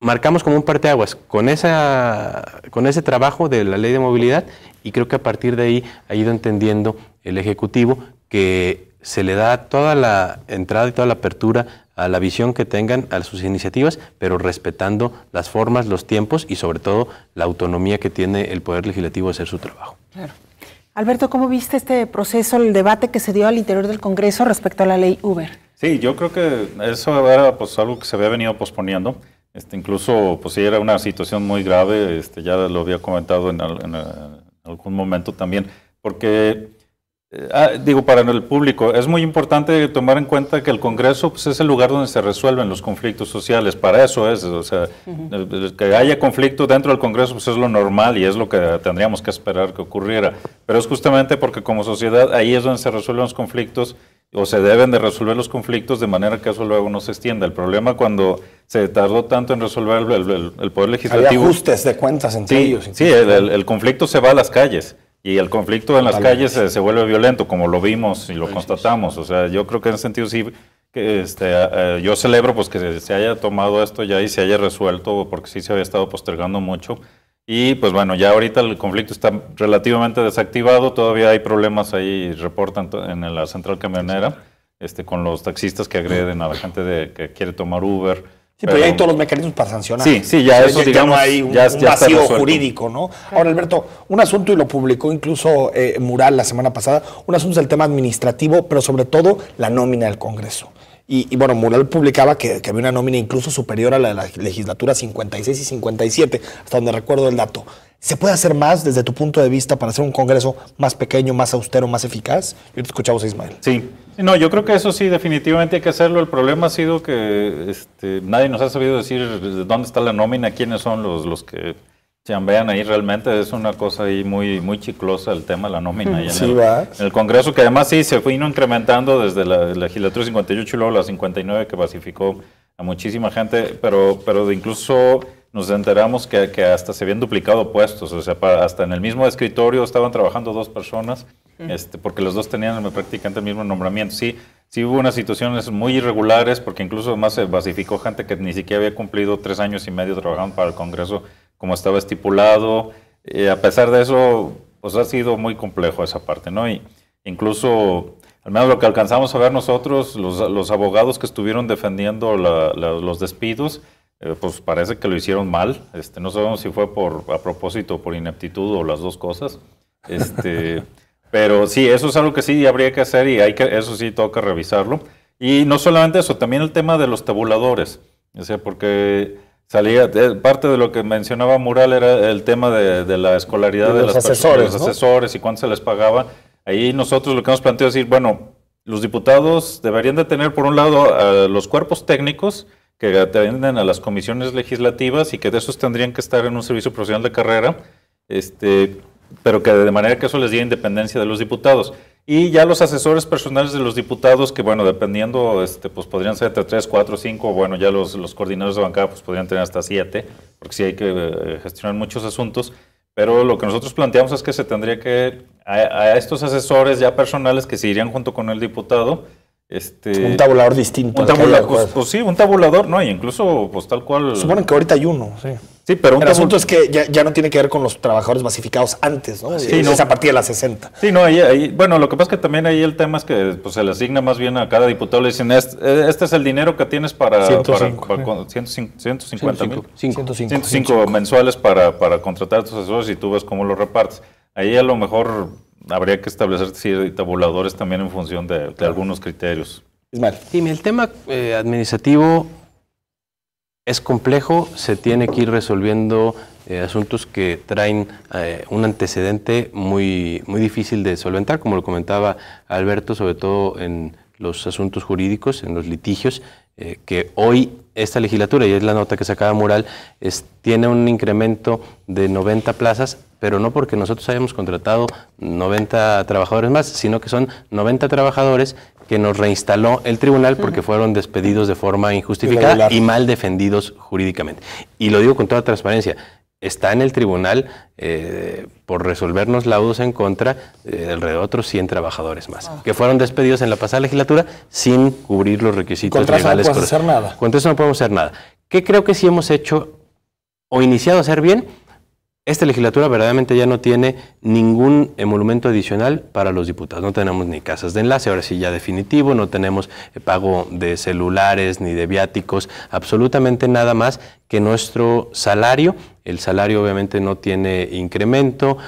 marcamos como un parteaguas con ese trabajo de la ley de movilidad y creo que a partir de ahí ha ido entendiendo el Ejecutivo que se le da toda la entrada y toda la apertura a la visión que tengan a sus iniciativas, pero respetando las formas, los tiempos y sobre todo la autonomía que tiene el Poder Legislativo de hacer su trabajo. Claro. Alberto, ¿cómo viste este proceso, el debate que se dio al interior del Congreso respecto a la ley Uber? Sí, yo creo que eso era algo que se había venido posponiendo. Incluso, pues sí, era una situación muy grave, ya lo había comentado en algún momento también, porque, para el público, es muy importante tomar en cuenta que el Congreso pues, es el lugar donde se resuelven los conflictos sociales, para eso es, que haya conflicto dentro del Congreso pues es lo normal y es lo que tendríamos que esperar que ocurriera, pero es justamente porque como sociedad ahí es donde se resuelven los conflictos o se deben de resolver los conflictos de manera que eso luego no se extienda. El problema cuando se tardó tanto en resolver el Poder Legislativo... Había ajustes de cuentas entre ellos. Sí, el conflicto se va a las calles y el conflicto en las calles se vuelve violento, como lo vimos y lo constatamos. O sea, yo creo que en ese sentido sí, que yo celebro pues que se haya tomado esto ya y se haya resuelto, porque sí se había estado postergando mucho. Y pues bueno, ya ahorita el conflicto está relativamente desactivado, todavía hay problemas ahí, reportan en la central camionera, con los taxistas que agreden a la gente que quiere tomar Uber. Sí, pero ya hay todos los mecanismos para sancionar. Sí, ya eso, digamos, ya no hay un vacío jurídico, ¿no? Ahora, Alberto, un asunto, y lo publicó incluso Mural la semana pasada, un asunto es el tema administrativo, pero sobre todo la nómina del Congreso. Y bueno, Mural publicaba que había una nómina incluso superior a la de la legislatura 56 y 57, hasta donde recuerdo el dato. ¿Se puede hacer más desde tu punto de vista para hacer un Congreso más pequeño, más austero, más eficaz? Y te escuchamos, Ismael. Sí, no, yo creo que eso sí, definitivamente hay que hacerlo. El problema ha sido que nadie nos ha sabido decir dónde está la nómina, quiénes son los que chambean ahí realmente. Es una cosa ahí muy chiclosa el tema de la nómina. Ahí en el Congreso, que además sí se vino incrementando desde la legislatura 58 y luego la 59, que basificó a muchísima gente, pero incluso nos enteramos que hasta se habían duplicado puestos, o sea, hasta en el mismo escritorio estaban trabajando 2 personas, porque los dos tenían prácticamente el mismo nombramiento. Sí hubo unas situaciones muy irregulares, porque incluso además se basificó gente que ni siquiera había cumplido 3 años y medio trabajando para el Congreso como estaba estipulado. A pesar de eso, pues ha sido muy complejo esa parte, ¿no? Y incluso, al menos lo que alcanzamos a ver nosotros, los abogados que estuvieron defendiendo los despidos, pues parece que lo hicieron mal. No sabemos si fue a propósito o por ineptitud o las dos cosas. Pero sí, eso es algo que sí habría que hacer y eso sí toca revisarlo. Y no solamente eso, también el tema de los tabuladores. O sea, porque parte de lo que mencionaba Mural era el tema de la escolaridad de los asesores y cuánto se les pagaba. Ahí nosotros lo que hemos planteado es decir, bueno, los diputados deberían de tener por un lado los cuerpos técnicos que atienden a las comisiones legislativas y que de esos tendrían que estar en un servicio profesional de carrera, pero que de manera que eso les diera independencia de los diputados. Y ya los asesores personales de los diputados, que bueno, dependiendo, pues podrían ser entre 3, 4, 5, bueno, ya los coordinadores de bancada pues podrían tener hasta 7, porque sí hay que gestionar muchos asuntos, pero lo que nosotros planteamos es que se tendría que, a estos asesores ya personales que se irían junto con el diputado, un tabulador distinto. Pues sí, un tabulador, ¿no? Y incluso, pues tal cual. Suponen que ahorita hay uno, sí. Sí, pero el asunto es que ya no tiene que ver con los trabajadores basificados antes, ¿no? Sí, es a partir de las 60. Sí, no, bueno, lo que pasa es que también ahí el tema es que pues, se le asigna más bien a cada diputado, le dicen, este es el dinero que tienes para 105 mensuales para contratar a tus asesores y tú ves cómo lo repartes. Ahí a lo mejor habría que establecer tabuladores también en función de algunos criterios. Ismael. Sí, el tema administrativo es complejo, se tiene que ir resolviendo asuntos que traen un antecedente muy difícil de solventar, como lo comentaba Alberto, sobre todo en los asuntos jurídicos, en los litigios, que hoy esta legislatura, y es la nota que sacaba Mural, tiene un incremento de 90 plazas, pero no porque nosotros hayamos contratado 90 trabajadores más, sino que son 90 trabajadores que nos reinstaló el tribunal porque fueron despedidos de forma injustificada y mal defendidos jurídicamente. Y lo digo con toda transparencia, está en el tribunal por resolvernos laudos en contra alrededor de otros 100 trabajadores más, que fueron despedidos en la pasada legislatura sin cubrir los requisitos legales. Contra eso no podemos hacer nada. Contra eso no podemos hacer nada. ¿Qué creo que sí hemos hecho o iniciado a hacer bien? Esta legislatura verdaderamente ya no tiene ningún emolumento adicional para los diputados. No tenemos ni casas de enlace, ahora sí ya definitivo, no tenemos pago de celulares ni de viáticos, absolutamente nada más que nuestro salario. El salario obviamente no tiene incremento.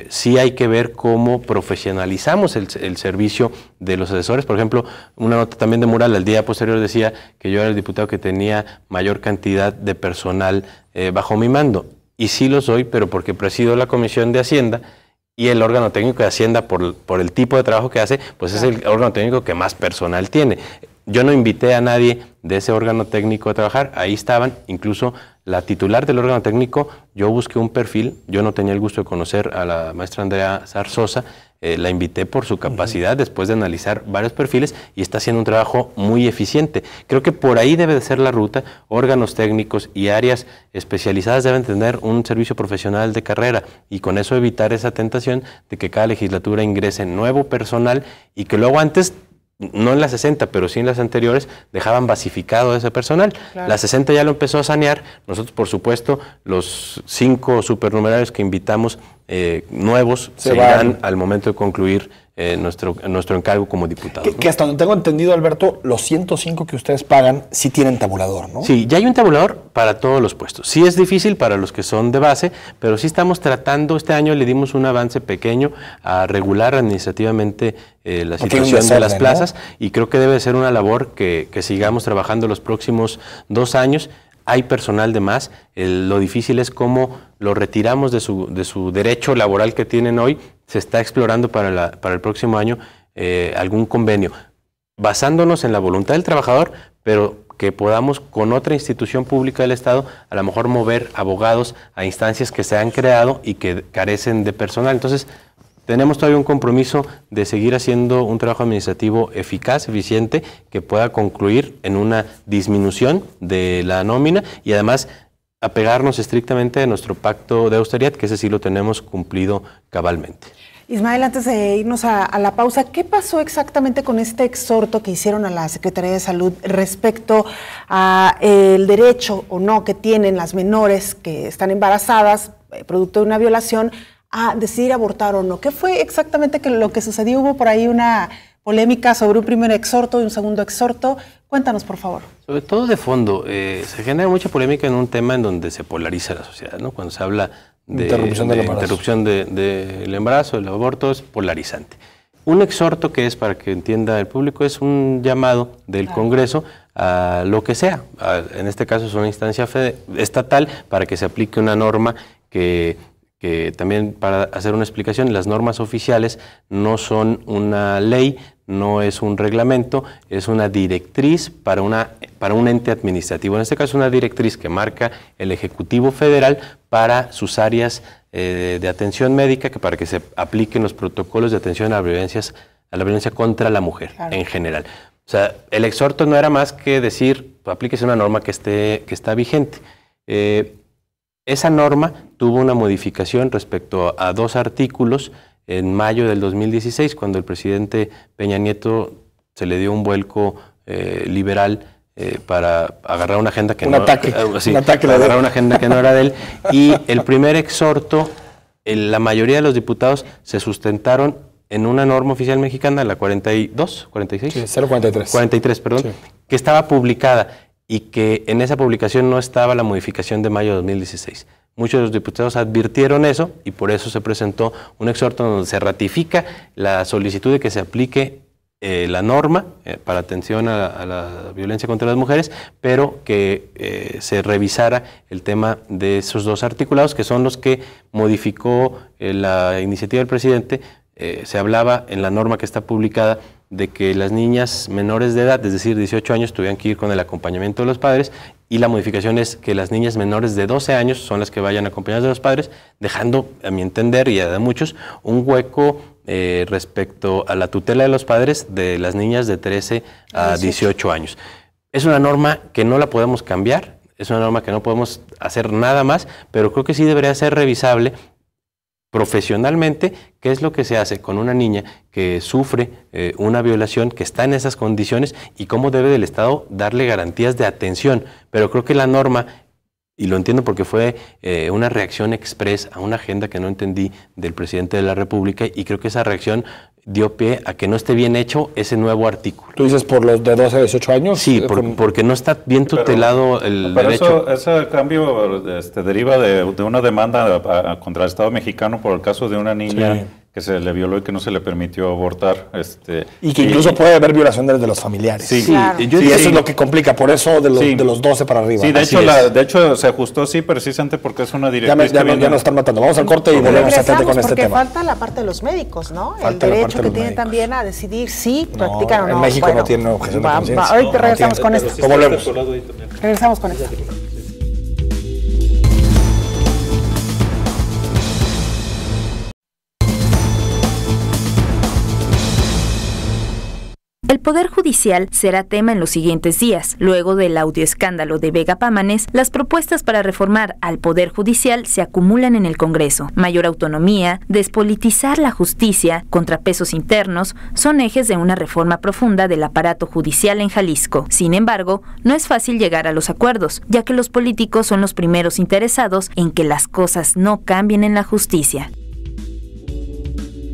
Sí hay que ver cómo profesionalizamos el servicio de los asesores. Por ejemplo, una nota también de Mural al día posterior decía que yo era el diputado que tenía mayor cantidad de personal bajo mi mando. Y sí lo soy, pero porque presido la Comisión de Hacienda y el órgano técnico de Hacienda, por el tipo de trabajo que hace, pues es el órgano técnico que más personal tiene. Yo no invité a nadie de ese órgano técnico a trabajar, ahí estaban, incluso la titular del órgano técnico, yo busqué un perfil, yo no tenía el gusto de conocer a la maestra Andrea Zarzosa, la invité por su capacidad después de analizar varios perfiles y está haciendo un trabajo muy eficiente. Creo que por ahí debe de ser la ruta. Órganos técnicos y áreas especializadas deben tener un servicio profesional de carrera y con eso evitar esa tentación de que cada legislatura ingrese nuevo personal y que luego antes, no en las 60, pero sí en las anteriores, dejaban basificado ese personal. Claro. La 60 ya lo empezó a sanear. Nosotros, por supuesto, los 5 supernumerarios que invitamos nuevos seguirán al momento de concluir nuestro encargo como diputados. Que hasta donde tengo entendido, Alberto, los 105 que ustedes pagan sí tienen tabulador, ¿no? Sí, ya hay un tabulador para todos los puestos. Sí es difícil para los que son de base, pero sí estamos tratando, este año le dimos un avance pequeño a regular administrativamente la situación de las plazas, ¿no? Y creo que debe ser una labor que sigamos trabajando los próximos 2 años. Hay personal de más, lo difícil es cómo lo retiramos de su derecho laboral que tienen hoy. Se está explorando para el próximo año algún convenio, basándonos en la voluntad del trabajador, pero que podamos con otra institución pública del Estado a lo mejor mover abogados a instancias que se han creado y que carecen de personal. Entonces, tenemos todavía un compromiso de seguir haciendo un trabajo administrativo eficaz, eficiente, que pueda concluir en una disminución de la nómina y además apegarnos estrictamente a nuestro pacto de austeridad, que ese sí lo tenemos cumplido cabalmente. Ismael, antes de irnos a la pausa, ¿qué pasó exactamente con este exhorto que hicieron a la Secretaría de Salud respecto a el derecho o no que tienen las menores que están embarazadas, producto de una violación, a decidir abortar o no? ¿Qué fue exactamente lo que sucedió? Hubo por ahí una polémica sobre un primer exhorto y un segundo exhorto. Cuéntanos, por favor. Sobre todo de fondo, se genera mucha polémica en un tema en donde se polariza la sociedad, ¿no? Cuando se habla de interrupción del embarazo, del aborto, es polarizante. Un exhorto, que es, para que entienda el público, es un llamado del Congreso a lo que sea. En este caso es una instancia estatal para que se aplique una norma que también, para hacer una explicación, las normas oficiales no son una ley, no es un reglamento, es una directriz para un ente administrativo. En este caso, una directriz que marca el Ejecutivo Federal para sus áreas de atención médica, para que se apliquen los protocolos de atención a la violencia contra la mujer, claro, en general. O sea, el exhorto no era más que decir, aplíquese una norma que está vigente. Esa norma tuvo una modificación respecto a 2 artículos en mayo del 2016, cuando el presidente Peña Nieto se le dio un vuelco liberal para agarrar una agenda que agarrar una agenda que no era de él. Y el primer exhorto, la mayoría de los diputados se sustentaron en una norma oficial mexicana, la 42, 46. Sí, 043. 43, perdón, sí, que estaba publicada, y que en esa publicación no estaba la modificación de mayo de 2016. Muchos de los diputados advirtieron eso y por eso se presentó un exhorto donde se ratifica la solicitud de que se aplique la norma para atención a la violencia contra las mujeres, pero que se revisara el tema de esos 2 articulados, que son los que modificó la iniciativa del presidente. Se hablaba en la norma que está publicada de que las niñas menores de edad, es decir, 18 años, tuvieran que ir con el acompañamiento de los padres, y la modificación es que las niñas menores de 12 años son las que vayan acompañadas de los padres, dejando, a mi entender y a de muchos, un hueco respecto a la tutela de los padres de las niñas de 13 a 18 años. Es una norma que no la podemos cambiar, es una norma que no podemos hacer nada más, pero creo que sí debería ser revisable profesionalmente qué es lo que se hace con una niña que sufre una violación, que está en esas condiciones, y cómo debe el Estado darle garantías de atención. Pero creo que la norma, y lo entiendo porque fue una reacción express a una agenda que no entendí del presidente de la República, y creo que esa reacción dio pie a que no esté bien hecho ese nuevo artículo. ¿Tú dices por los de 12 a 18 años? Sí, porque no está bien tutelado el derecho. Pero ese cambio deriva de una demanda contra el Estado mexicano por el caso de una niña, sí, que se le violó y que no se le permitió abortar. Y que incluso puede haber violaciones de los familiares. Sí, claro. Y eso es lo que complica, por eso de los 12 para arriba. Sí, de hecho se ajustó, sí, precisamente porque es una directriz. Ya nos están matando. Vamos al corte y volvemos a atender con este tema. Porque falta la parte de los médicos, ¿no? El derecho que tienen también a decidir si practican o no. En México no tienen objeción de conciencia. Ahorita regresamos con esto. Volvemos. Regresamos con esto. El Poder Judicial será tema en los siguientes días. Luego del audioescándalo de Vega Pámanes, las propuestas para reformar al Poder Judicial se acumulan en el Congreso. Mayor autonomía, despolitizar la justicia, contrapesos internos, son ejes de una reforma profunda del aparato judicial en Jalisco. Sin embargo, no es fácil llegar a los acuerdos, ya que los políticos son los primeros interesados en que las cosas no cambien en la justicia.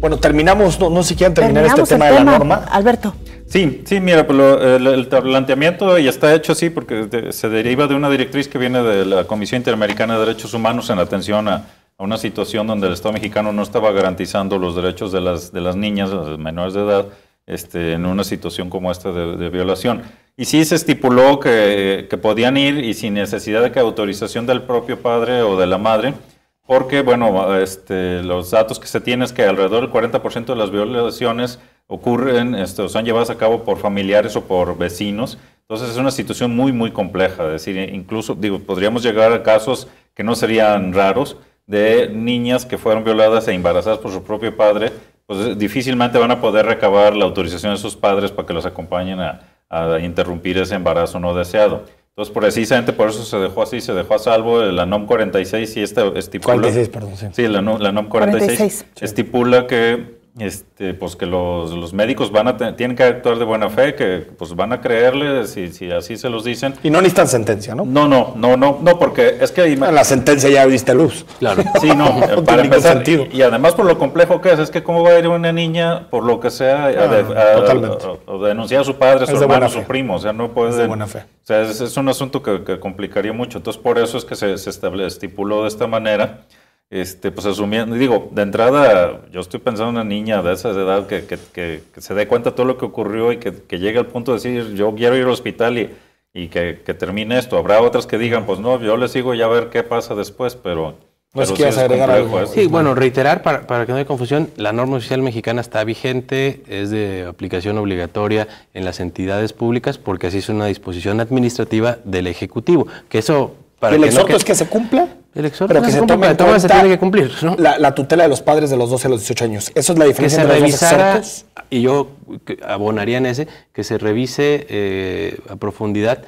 Bueno, terminamos, no sé si quieren terminar este tema de la norma. Alberto. Sí, mira, pues el planteamiento ya está hecho así porque se deriva de una directriz que viene de la Comisión Interamericana de Derechos Humanos en atención a una situación donde el Estado mexicano no estaba garantizando los derechos de las niñas, las menores de edad, en una situación como esta de violación. Y sí se estipuló que podían ir y sin necesidad de que autorización del propio padre o de la madre, porque, bueno, los datos que se tienen es que alrededor del 40% de las violaciones ocurren, son llevadas a cabo por familiares o por vecinos. Entonces es una situación muy, muy compleja. Es decir, incluso, podríamos llegar a casos que no serían raros de niñas que fueron violadas e embarazadas por su propio padre, pues difícilmente van a poder recabar la autorización de sus padres para que los acompañen a interrumpir ese embarazo no deseado. Entonces, precisamente por eso se dejó así, se dejó a salvo la NOM 46 y estipula... 46, perdón, sí. Sí, la NOM 46 estipula que pues que los médicos tienen que actuar de buena fe, que pues van a creerle si así se los dicen. Y no necesitan sentencia, ¿no? No, porque es que... La sentencia ya viste luz. Claro. Sí, no, para empezar. Y además por lo complejo que es que cómo va a ir una niña, por lo que sea, a denunciar a su padre, su hermano, su primo, o sea, no puede... Es de buena fe. O sea, es un asunto que complicaría mucho. Entonces, por eso es que se estipuló de esta manera. Pues asumiendo, de entrada, yo estoy pensando en una niña de esa edad que se dé cuenta de todo lo que ocurrió y que llegue al punto de decir, yo quiero ir al hospital y que termine esto. Habrá otras que digan, pues no, yo le sigo ya a ver qué pasa después, pero... No sé si quieres agregar algo. Sí, bueno, reiterar, para que no haya confusión, la norma oficial mexicana está vigente, es de aplicación obligatoria en las entidades públicas, porque así es una disposición administrativa del Ejecutivo, que eso... ¿El exhorto es que se cumpla? El exhorto pero que se tome en cuenta se tiene que cumplir, ¿no? La tutela de los padres de los 12 a los 18 años. Eso es la diferencia entre los dos exhortos. Y yo abonaría en que se revise a profundidad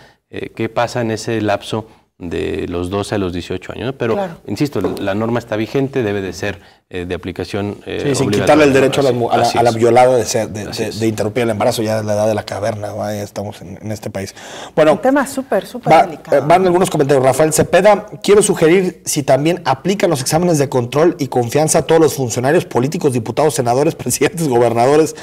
qué pasa en ese lapso de los 12 a los 18 años, ¿no? Pero, claro, insisto, la norma está vigente, debe de ser de aplicación sin quitarle el derecho a la violada de interrumpir el embarazo ya de la edad de la caverna, ya estamos en este país. Bueno, un tema súper delicado. Van algunos comentarios. Rafael Cepeda, quiero sugerir si también aplican los exámenes de control y confianza a todos los funcionarios políticos, diputados, senadores, presidentes, gobernadores.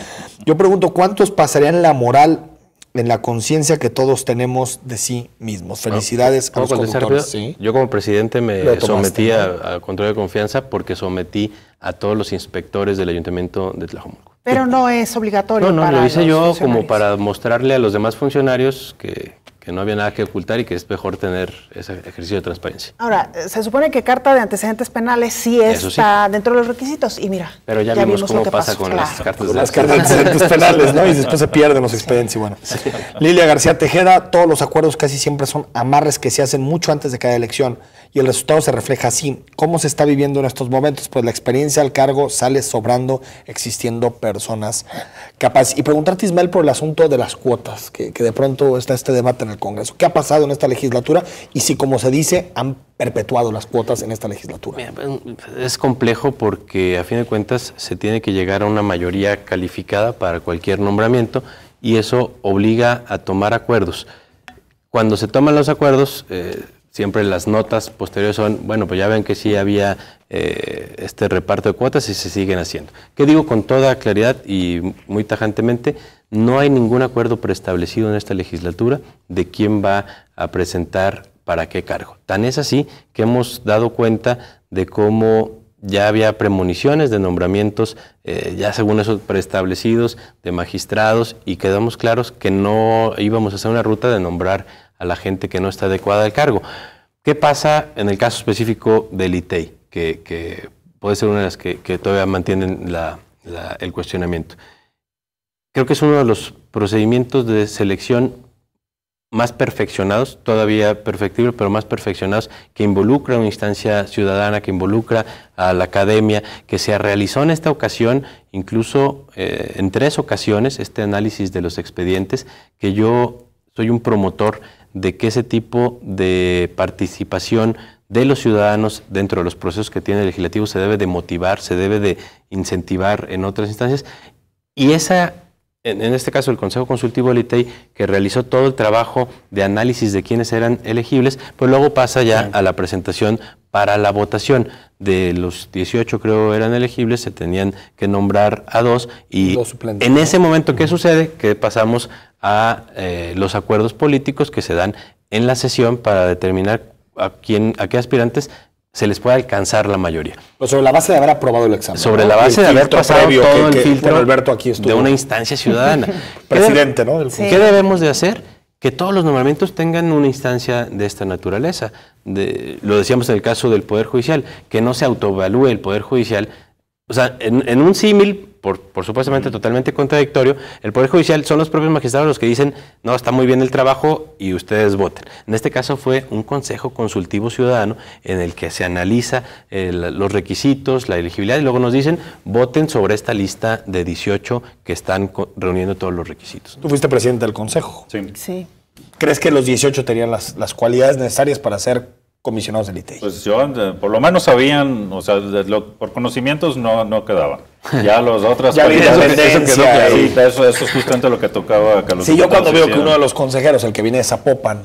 Yo pregunto, ¿cuántos pasarían la moral en la conciencia que todos tenemos de sí mismos? Felicidades a los conductores. ¿Sí? Yo como presidente me sometí a control de confianza porque sometí a todos los inspectores del Ayuntamiento de Tlajomulco. Pero no es obligatorio. No, lo hice yo como para mostrarle a los demás funcionarios que no había nada que ocultar y que es mejor tener ese ejercicio de transparencia. Ahora, se supone que carta de antecedentes penales sí está dentro de los requisitos y mira, pero ya vimos cómo pasa con las cartas de antecedentes penales, ¿no? Y después se pierden los expedientes y bueno. Sí. Lilia García Tejeda, todos los acuerdos casi siempre son amarres que se hacen mucho antes de cada elección y el resultado se refleja así. ¿Cómo se está viviendo en estos momentos? Pues la experiencia al cargo sale sobrando, existiendo personas capaces. Y preguntarte, Ismael, por el asunto de las cuotas, que de pronto está este debate en el Congreso. ¿Qué ha pasado en esta legislatura? Y si, como se dice, han perpetuado las cuotas en esta legislatura. Es complejo porque, a fin de cuentas, se tiene que llegar a una mayoría calificada para cualquier nombramiento y eso obliga a tomar acuerdos. Cuando se toman los acuerdos, siempre las notas posteriores son, bueno, pues ya ven que sí había este reparto de cuotas y se siguen haciendo. ¿Qué digo con toda claridad y muy tajantemente? No hay ningún acuerdo preestablecido en esta legislatura de quién va a presentar para qué cargo. Tan es así que hemos dado cuenta de cómo ya había premoniciones de nombramientos, ya según eso preestablecidos, de magistrados, y quedamos claros que no íbamos a hacer una ruta de nombrar a la gente que no está adecuada al cargo. ¿Qué pasa en el caso específico del ITEI? Que puede ser una de las que todavía mantienen el cuestionamiento. Creo que es uno de los procedimientos de selección más perfeccionados, todavía perfectible, pero más perfeccionados, que involucra una instancia ciudadana, que involucra a la academia, que se realizó en esta ocasión, incluso en 3 ocasiones, este análisis de los expedientes, que yo soy un promotor de que ese tipo de participación de los ciudadanos dentro de los procesos que tiene el legislativo se debe de motivar, se debe de incentivar en otras instancias, y esa en este caso el Consejo Consultivo del ITEI, que realizó todo el trabajo de análisis de quiénes eran elegibles, pues luego pasa ya a la presentación para la votación. De los 18 creo eran elegibles, se tenían que nombrar a 2 y en ese momento, ¿qué sucede? Que pasamos a los acuerdos políticos que se dan en la sesión para determinar a qué aspirantes se les puede alcanzar la mayoría. Pues sobre la base de haber aprobado el examen. Sobre la base de haber pasado todo el filtro Alberto aquí de una instancia ciudadana. Presidente, ¿no? ¿Qué debemos de hacer? Que todos los nombramientos tengan una instancia de esta naturaleza. Lo decíamos en el caso del Poder Judicial, que no se autoevalúe el Poder Judicial. O sea, en un símil, por supuestamente totalmente contradictorio, el Poder Judicial son los propios magistrados los que dicen, no, está muy bien el trabajo y ustedes voten. En este caso fue un consejo consultivo ciudadano en el que se analiza los requisitos, la elegibilidad, y luego nos dicen, voten sobre esta lista de 18 que están reuniendo todos los requisitos. Tú fuiste presidente del consejo. Sí. ¿Crees que los 18 tenían las cualidades necesarias para ser comisionados del ITEI? Pues yo, por lo menos sabían, o sea, por conocimientos no quedaban. Ya los otros... ya eso es justamente lo que tocaba a Carlos. Sí, yo cuando veo que uno de los consejeros, el que viene de Zapopan,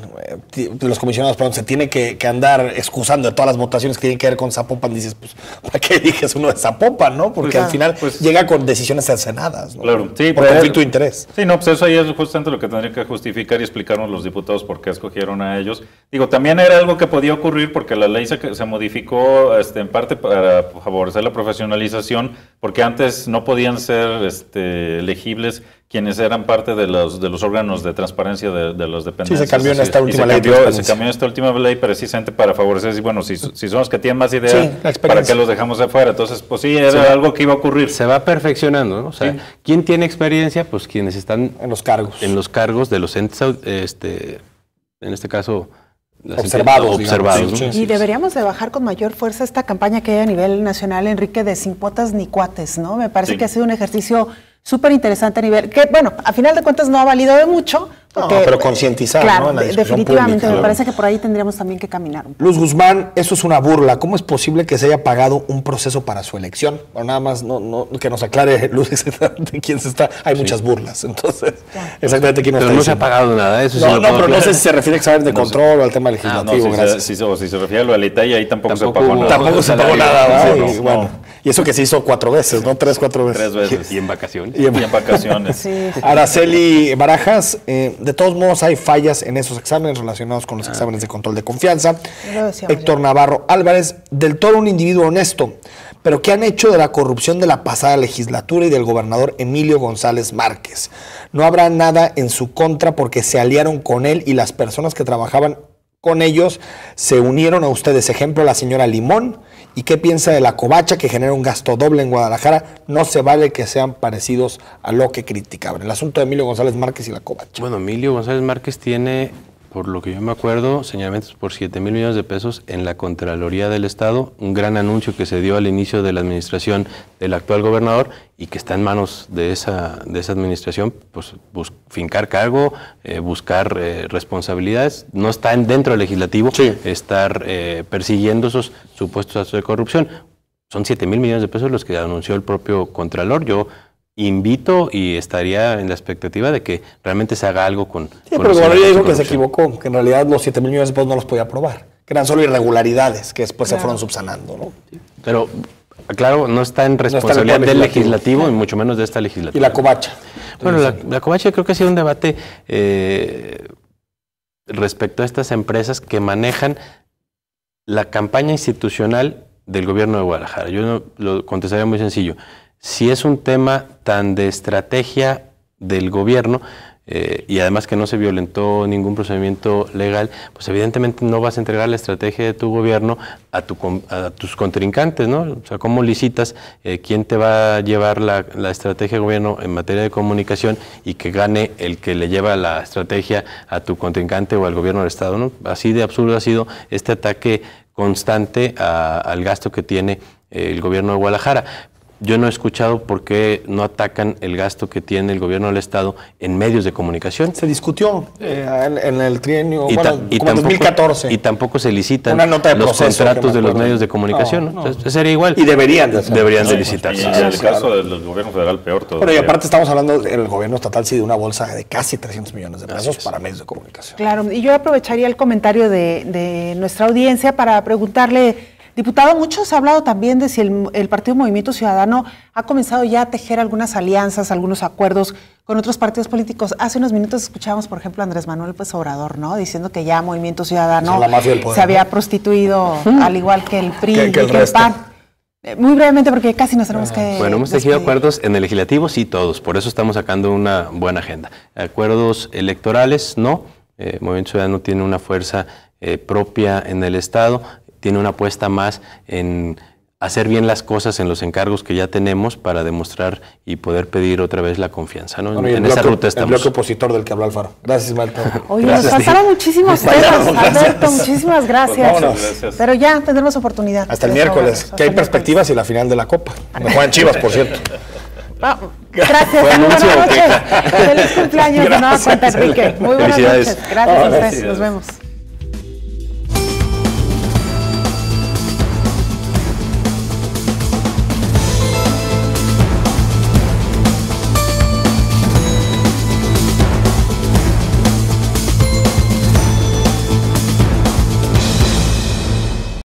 los comisionados, perdón, se tiene que andar excusando de todas las votaciones que tienen que ver con Zapopan, dices, pues, ¿para qué eliges uno de Zapopan, no? Porque al final llega con decisiones cercenadas, ¿no? Claro, sí. Por conflicto de interés. Sí, no, pues eso ahí es justamente lo que tendrían que justificar y explicarnos los diputados por qué escogieron a ellos. Digo, también era algo que podía ocurrir porque la ley se modificó en parte para favorecer la profesionalización, porque antes no podían ser elegibles quienes eran parte de los órganos de transparencia de las dependencias. Sí, se cambió en esta última ley. Se cambió en esta última ley precisamente para favorecer, bueno, si son los que tienen más ideas, ¿para qué los dejamos de fuera? Entonces, pues sí, era algo que iba a ocurrir. Se va perfeccionando, ¿no? O sea, ¿quién tiene experiencia? Pues quienes están en los cargos. En los cargos de los entes, en este caso... observados. ¿No? Y deberíamos de bajar con mayor fuerza esta campaña que hay a nivel nacional, Enrique, de sin cuotas ni cuates, ¿no? Me parece que ha sido un ejercicio súper interesante a nivel, que bueno, a final de cuentas no ha valido de mucho. Porque, no, pero concientizar, claro, ¿no? Definitivamente, pública, me parece que por ahí tendríamos también que caminar un poco. Luz Guzmán, eso es una burla. ¿Cómo es posible que se haya pagado un proceso para su elección? Bueno, nada más que nos aclare, Luz, exactamente quién se está. Hay muchas burlas, entonces, exactamente quién nos está. Pero no se ha pagado nada, eso pero no sé si se refiere a examen de control o al tema legislativo. Si se refiere a lo del ITEI, ahí tampoco se pagó nada. Tampoco se pagó nada, bueno. Y eso que se hizo 4 veces, ¿no? 3, 4 veces. 3 veces. Y en vacaciones. Y en vacaciones. Sí. Araceli Barajas, de todos modos hay fallas en esos exámenes relacionados con los exámenes de control de confianza. Héctor Navarro Álvarez, del todo un individuo honesto, pero ¿qué han hecho de la corrupción de la pasada legislatura y del gobernador Emilio González Márquez? No habrá nada en su contra porque se aliaron con él y las personas que trabajaban con ellos se unieron a ustedes. Ejemplo, la señora Limón. ¿Y qué piensa de la covacha que genera un gasto doble en Guadalajara? No se vale que sean parecidos a lo que criticaban. El asunto de Emilio González Márquez y la covacha. Bueno, Emilio González Márquez tiene, por lo que yo me acuerdo, señalamientos por 7,000 millones de pesos en la Contraloría del Estado, un gran anuncio que se dio al inicio de la administración del actual gobernador y que está en manos de esa administración, pues fincar cargo, buscar responsabilidades, no está dentro del legislativo estar persiguiendo esos supuestos actos de corrupción. Son 7,000 millones de pesos los que anunció el propio Contralor. Yo invito y estaría en la expectativa de que realmente se haga algo con... pero el gobernador dijo que se equivocó, que en realidad los 7,000 millones de pesos no los podía aprobar, que eran solo irregularidades que después se fueron subsanando, ¿no? Pero, claro, no está en responsabilidad del legislativo y mucho menos de esta legislatura. ¿Y la covacha? Bueno, la covacha creo que ha sido un debate respecto a estas empresas que manejan la campaña institucional del gobierno de Guadalajara. Yo lo contestaría muy sencillo. Si es un tema tan de estrategia del gobierno y además que no se violentó ningún procedimiento legal, pues evidentemente no vas a entregar la estrategia de tu gobierno a tus contrincantes, ¿no? O sea, ¿cómo licitas quién te va a llevar la estrategia de gobierno en materia de comunicación y que gane el que le lleva la estrategia a tu contrincante o al gobierno del Estado, ¿no? Así de absurdo ha sido este ataque constante al gasto que tiene el gobierno de Guadalajara. yo no he escuchado por qué no atacan el gasto que tiene el gobierno del Estado en medios de comunicación. Se discutió en el trienio, como en 2014. Y tampoco se licitan los contratos de los medios de comunicación. No. Entonces, sería igual. Y deberían de licitarse. Y en el caso del gobierno federal, peor todavía. Pero y aparte estamos hablando, el gobierno estatal sí de una bolsa de casi 300 millones de pesos para medios de comunicación. Claro, y yo aprovecharía el comentario de nuestra audiencia para preguntarle, diputado, mucho se ha hablado también de si el Partido Movimiento Ciudadano ha comenzado ya a tejer algunas alianzas, algunos acuerdos con otros partidos políticos. Hace unos minutos escuchábamos, por ejemplo, a Andrés Manuel López Obrador, ¿no? Diciendo que ya Movimiento Ciudadano se había prostituido, al igual que el PRI y que el PAN. Muy brevemente, porque casi nos tenemos que... Bueno, hemos tejido acuerdos en el legislativo, sí, todos. Por eso estamos sacando una buena agenda. Acuerdos electorales, no. Movimiento Ciudadano tiene una fuerza propia en el Estado, tiene una apuesta más en hacer bien las cosas en los encargos que ya tenemos para demostrar y poder pedir otra vez la confianza, ¿no? Bueno, en esa ruta estamos. El bloque opositor del que habló Alfaro. Gracias, Marta. Oye, nos pasaron muchísimos temas, Alberto, muchísimas gracias. Pues pero ya tendremos oportunidad. Hasta el miércoles, que hay perspectivas y la final de la Copa. Me juegan Chivas, por cierto. Gracias, buenas noches. Feliz cumpleaños de nueva cuenta, Enrique. Muy buenas noches. Gracias a ustedes, nos vemos.